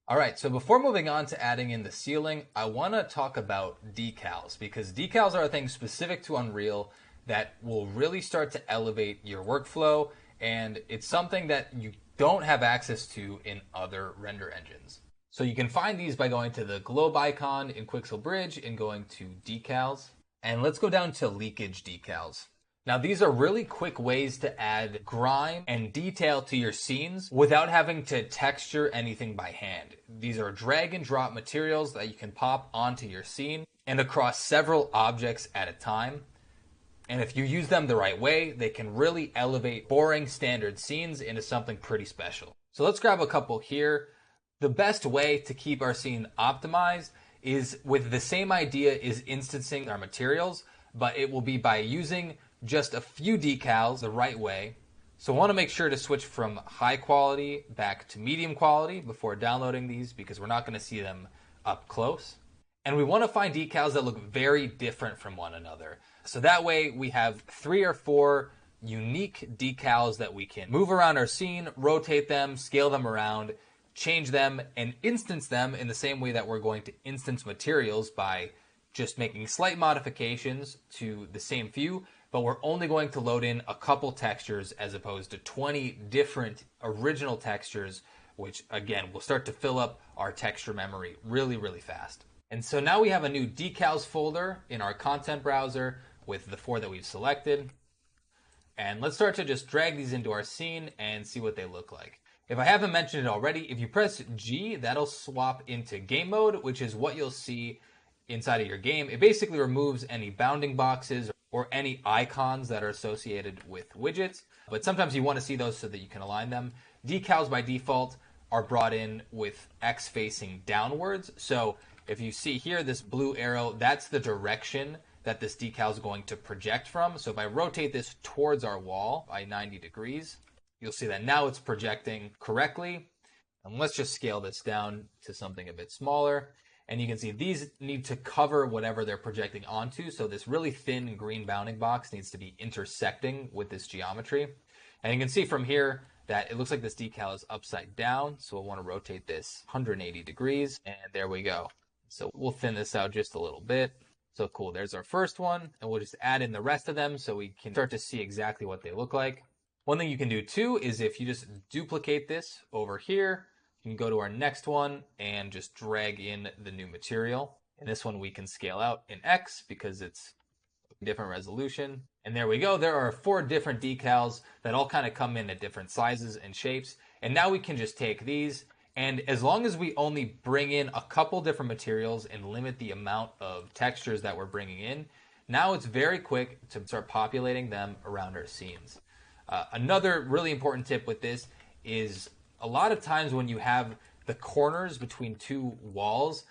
All right, so before moving on to adding in the ceiling, I want to talk about decals because decals are a thing specific to Unreal that will really start to elevate your workflow, and it's something that you don't have access to in other render engines. So you can find these by going to the globe icon in Quixel Bridge and going to decals. And let's go down to leakage decals. Now, these are really quick ways to add grime and detail to your scenes without having to texture anything by hand. These are drag and drop materials that you can pop onto your scene and across several objects at a time. And if you use them the right way, they can really elevate boring standard scenes into something pretty special. So let's grab a couple here. The best way to keep our scene optimized is with the same idea is instancing our materials, but it will be by using just a few decals the right way. So I want to make sure to switch from high quality back to medium quality before downloading these because we're not going to see them up close. And we want to find decals that look very different from one another. So that way we have 3 or 4 unique decals that we can move around our scene, rotate them, scale them around, change them, and instance them in the same way that we're going to instance materials by just making slight modifications to the same view, but we're only going to load in a couple textures as opposed to 20 different original textures, which again will start to fill up our texture memory really, really fast. And so now we have a new decals folder in our content browser with the 4 that we've selected. And let's start to just drag these into our scene and see what they look like. If I haven't mentioned it already, if you press G, that'll swap into game mode, which is what you'll see inside of your game. It basically removes any bounding boxes or any icons that are associated with widgets, but sometimes you want to see those so that you can align them. Decals by default are brought in with X facing downwards. So if you see here, this blue arrow, that's the direction that this decal is going to project from. So if I rotate this towards our wall by 90 degrees, you'll see that now it's projecting correctly. And let's just scale this down to something a bit smaller. And you can see these need to cover whatever they're projecting onto. So this really thin green bounding box needs to be intersecting with this geometry. And you can see from here that it looks like this decal is upside down. So we'll want to rotate this 180 degrees. And there we go. So we'll thin this out just a little bit. So cool, there's our first one. And we'll just add in the rest of them so we can start to see exactly what they look like. One thing you can do too is if you just duplicate this over here, you can go to our next one and just drag in the new material. And this one we can scale out in X because it's a different resolution. And there we go. There are 4 different decals that all kind of come in at different sizes and shapes. And now we can just take these, and as long as we only bring in a couple different materials and limit the amount of textures that we're bringing in, now it's very quick to start populating them around our scenes. Another really important tip with this is a lot of times when you have the corners between 2 walls,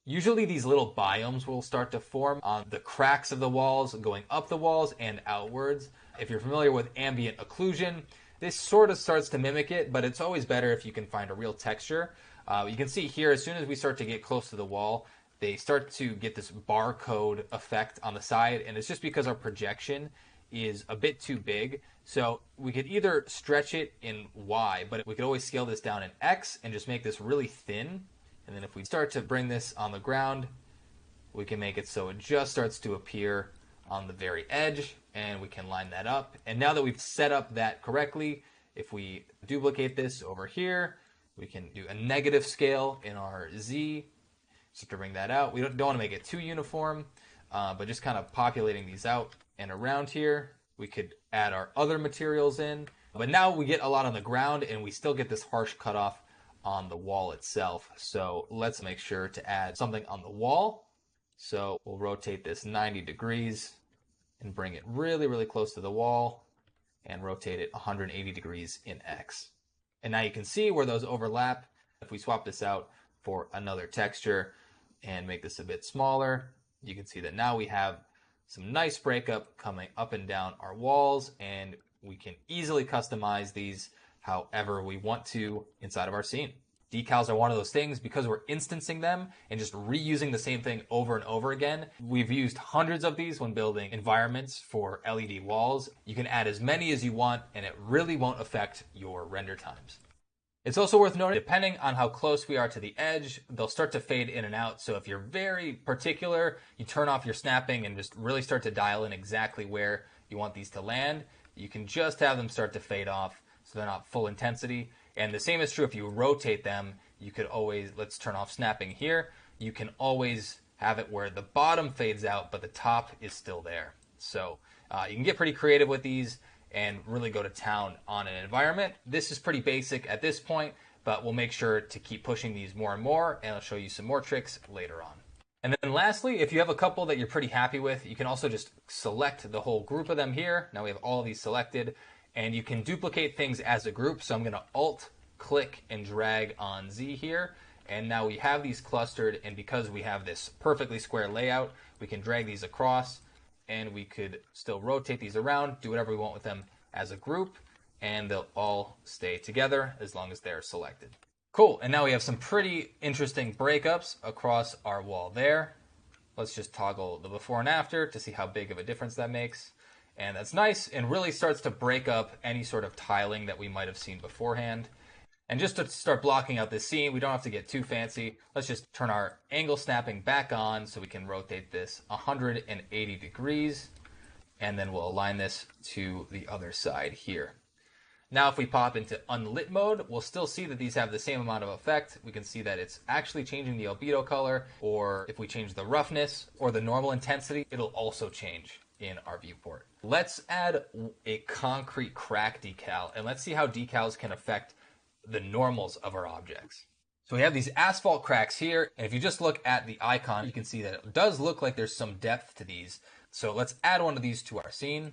usually these little biomes will start to form on the cracks of the walls, going up the walls and outwards. If you're familiar with ambient occlusion, this sort of starts to mimic it, but it's always better if you can find a real texture. You can see here, as soon as we start to get close to the wall, they start to get this barcode effect on the side, and it's just because our projection is a bit too big. So we could either stretch it in Y, but we could always scale this down in X and just make this really thin. And then if we start to bring this on the ground, we can make it so it just starts to appear on the very edge, and we can line that up. And now that we've set up that correctly, if we duplicate this over here, we can do a negative scale in our Z just to bring that out. We don't want to make it too uniform, but just kind of populating these out. And around here, we could add our other materials in. But now we get a lot on the ground, and we still get this harsh cutoff on the wall itself. So let's make sure to add something on the wall. So we'll rotate this 90 degrees and bring it really, really close to the wall and rotate it 180 degrees in X. And now you can see where those overlap. If we swap this out for another texture and make this a bit smaller, you can see that now we have some nice breakup coming up and down our walls, and we can easily customize these however we want to inside of our scene. Decals are one of those things because we're instancing them and just reusing the same thing over and over again. We've used hundreds of these when building environments for LED walls. You can add as many as you want, and it really won't affect your render times. It's also worth noting, depending on how close we are to the edge, they'll start to fade in and out. So if you're very particular, you turn off your snapping and just really start to dial in exactly where you want these to land. You can just have them start to fade off so they're not full intensity. And the same is true if you rotate them. You could always, let's turn off snapping here. You can always have it where the bottom fades out, but the top is still there. So you can get pretty creative with these and really go to town on an environment. This is pretty basic at this point, but we'll make sure to keep pushing these more and more, and I'll show you some more tricks later on. And then lastly, if you have a couple that you're pretty happy with, you can also just select the whole group of them here. Now we have all of these selected, and you can duplicate things as a group. So I'm gonna Alt, click, and drag on Z here. And now we have these clustered, and because we have this perfectly square layout, we can drag these across, and we could still rotate these around, do whatever we want with them as a group, and they'll all stay together as long as they're selected. Cool, and now we have some pretty interesting breakups across our wall there. Let's just toggle the before and after to see how big of a difference that makes. And that's nice, and really starts to break up any sort of tiling that we might have seen beforehand. And just to start blocking out this scene, we don't have to get too fancy. Let's just turn our angle snapping back on so we can rotate this 180 degrees. And then we'll align this to the other side here. Now if we pop into unlit mode, we'll still see that these have the same amount of effect. We can see that it's actually changing the albedo color, or if we change the roughness or the normal intensity, it'll also change in our viewport. Let's add a concrete crack decal, and let's see how decals can affect the normals of our objects. So we have these asphalt cracks here, and if you just look at the icon, you can see that it does look like there's some depth to these. So let's add one of these to our scene,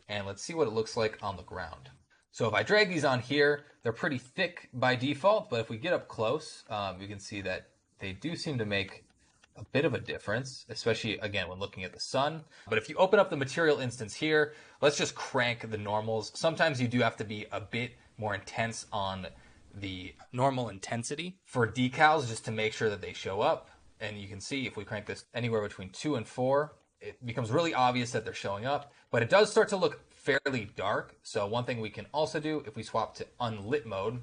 and let's see what it looks like on the ground. So if I drag these on here, they're pretty thick by default, but if we get up close, you can see that they do seem to make a bit of a difference, especially, again, when looking at the sun. But if you open up the material instance here, let's just crank the normals. Sometimes you do have to be a bit more intense on the normal intensity for decals just to make sure that they show up. And you can see if we crank this anywhere between 2 and 4, it becomes really obvious that they're showing up, but it does start to look fairly dark. So one thing we can also do, if we swap to unlit mode,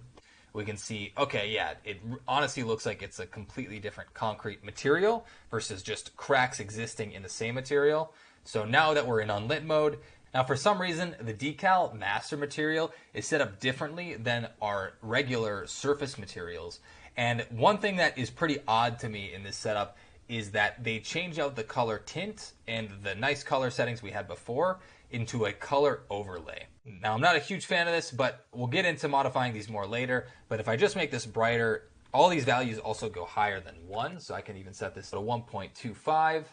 we can see, okay, yeah, it honestly looks like it's a completely different concrete material versus just cracks existing in the same material. So now that we're in unlit mode, now for some reason, the decal master material is set up differently than our regular surface materials. And one thing that is pretty odd to me in this setup is that they change out the color tint and the nice color settings we had before into a color overlay. Now, I'm not a huge fan of this, but we'll get into modifying these more later. But if I just make this brighter, all these values also go higher than 1. So I can even set this to 1.25.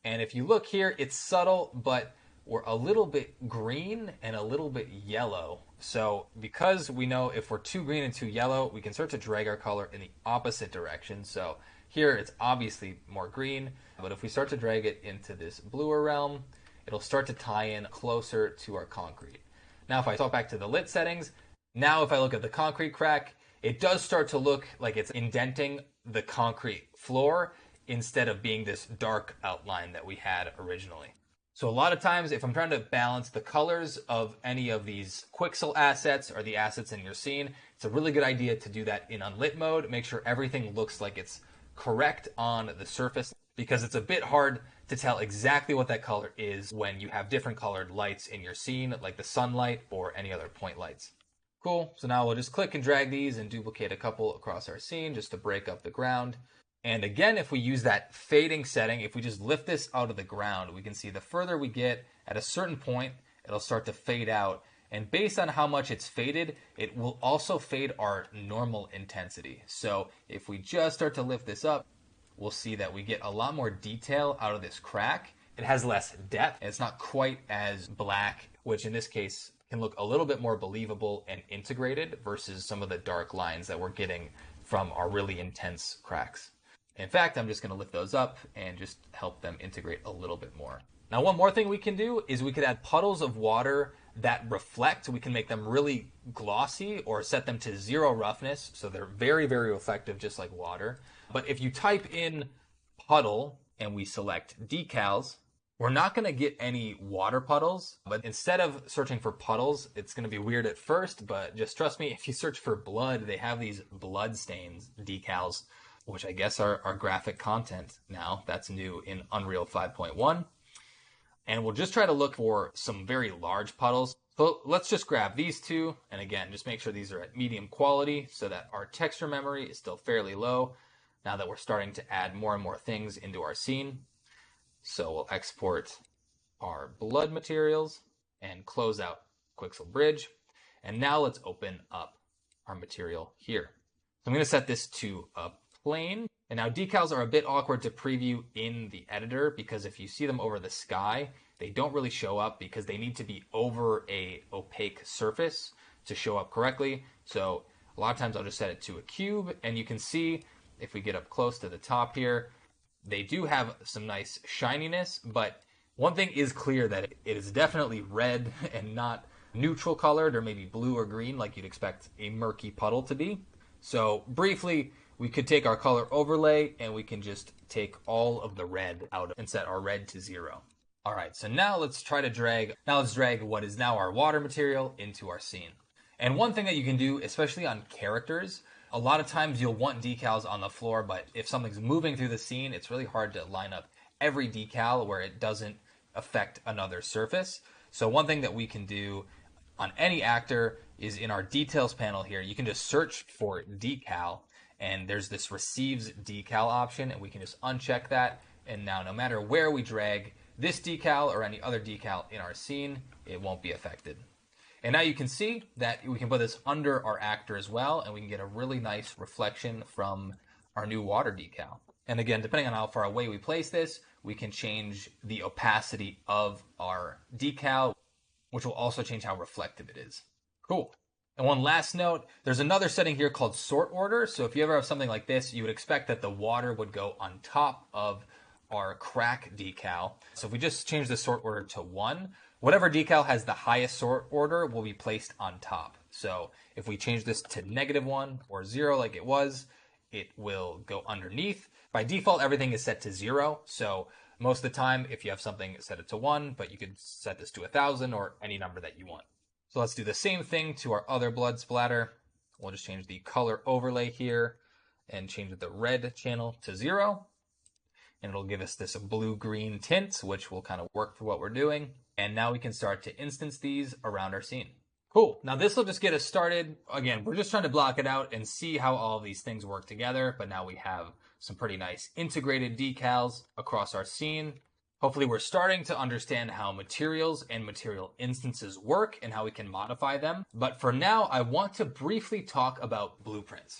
And if you look here, it's subtle, but we're a little bit green and a little bit yellow. So because we know if we're too green and too yellow, we can start to drag our color in the opposite direction. So here it's obviously more green, but if we start to drag it into this bluer realm, it'll start to tie in closer to our concrete. Now if I talk back to the lit settings, now if I look at the concrete crack, it does start to look like it's indenting the concrete floor instead of being this dark outline that we had originally. So a lot of times, if I'm trying to balance the colors of any of these Quixel assets or the assets in your scene, it's a really good idea to do that in unlit mode. Make sure everything looks like it's correct on the surface, because it's a bit hard to tell exactly what that color is when you have different colored lights in your scene, like the sunlight or any other point lights. Cool, so now we'll just click and drag these and duplicate a couple across our scene just to break up the ground. And again, if we use that fading setting, if we just lift this out of the ground, we can see the further we get, at a certain point, it'll start to fade out. And based on how much it's faded, it will also fade our normal intensity. So if we just start to lift this up, we'll see that we get a lot more detail out of this crack. It has less depth, and it's not quite as black, which in this case can look a little bit more believable and integrated versus some of the dark lines that we're getting from our really intense cracks. In fact, I'm just going to lift those up and just help them integrate a little bit more. Now, one more thing we can do is we could add puddles of water that reflect. We can make them really glossy or set them to 0 roughness, so they're very, very reflective, just like water. But if you type in puddle and we select decals, We're not going to get any water puddles, but instead of searching for puddles, it's going to be weird at first, but just trust me, if you search for blood, they have these blood stains decals, which I guess are graphic content now. That's new in Unreal 5.1. And we'll just try to look for some very large puddles. So let's just grab these two. And again, just make sure these are at medium quality so that our texture memory is still fairly low now that we're starting to add more and more things into our scene. So we'll export our blood materials and close out Quixel Bridge. And now let's open up our material here. So I'm going to set this to a plane. And now decals are a bit awkward to preview in the editor because if you see them over the sky, they don't really show up because they need to be over a opaque surface to show up correctly. So a lot of times I'll just set it to a cube, and you can see if we get up close to the top here, they do have some nice shininess, but one thing is clear that it is definitely red and not neutral colored or maybe blue or green like you'd expect a murky puddle to be. So briefly, we could take our color overlay and we can just take all of the red out and set our red to 0. All right, so now let's drag what is now our water material into our scene. And one thing that you can do, especially on characters, a lot of times you'll want decals on the floor, but if something's moving through the scene, it's really hard to line up every decal where it doesn't affect another surface. So one thing that we can do on any actor is in our details panel here, you can just search for decal, and there's this receives decal option, and we can just uncheck that. And now no matter where we drag this decal or any other decal in our scene, it won't be affected. And now you can see that we can put this under our actor as well, and we can get a really nice reflection from our new water decal. And again, depending on how far away we place this, we can change the opacity of our decal, which will also change how reflective it is. Cool. And one last note, there's another setting here called sort order. So if you ever have something like this, you would expect that the water would go on top of our crack decal. So if we just change the sort order to 1, whatever decal has the highest sort order will be placed on top. So if we change this to -1 or 0 like it was, it will go underneath. By default, everything is set to 0. So most of the time, if you have something, set it to 1, but you could set this to 1,000 or any number that you want. So let's do the same thing to our other blood splatter. We'll just change the color overlay here and change the red channel to 0. And it'll give us this blue-green tint, which will kind of work for what we're doing. And now we can start to instance these around our scene. Cool. Now this will just get us started. Again, we're just trying to block it out and see how all of these things work together. But now we have some pretty nice integrated decals across our scene. Hopefully we're starting to understand how materials and material instances work and how we can modify them. But for now, I want to briefly talk about blueprints.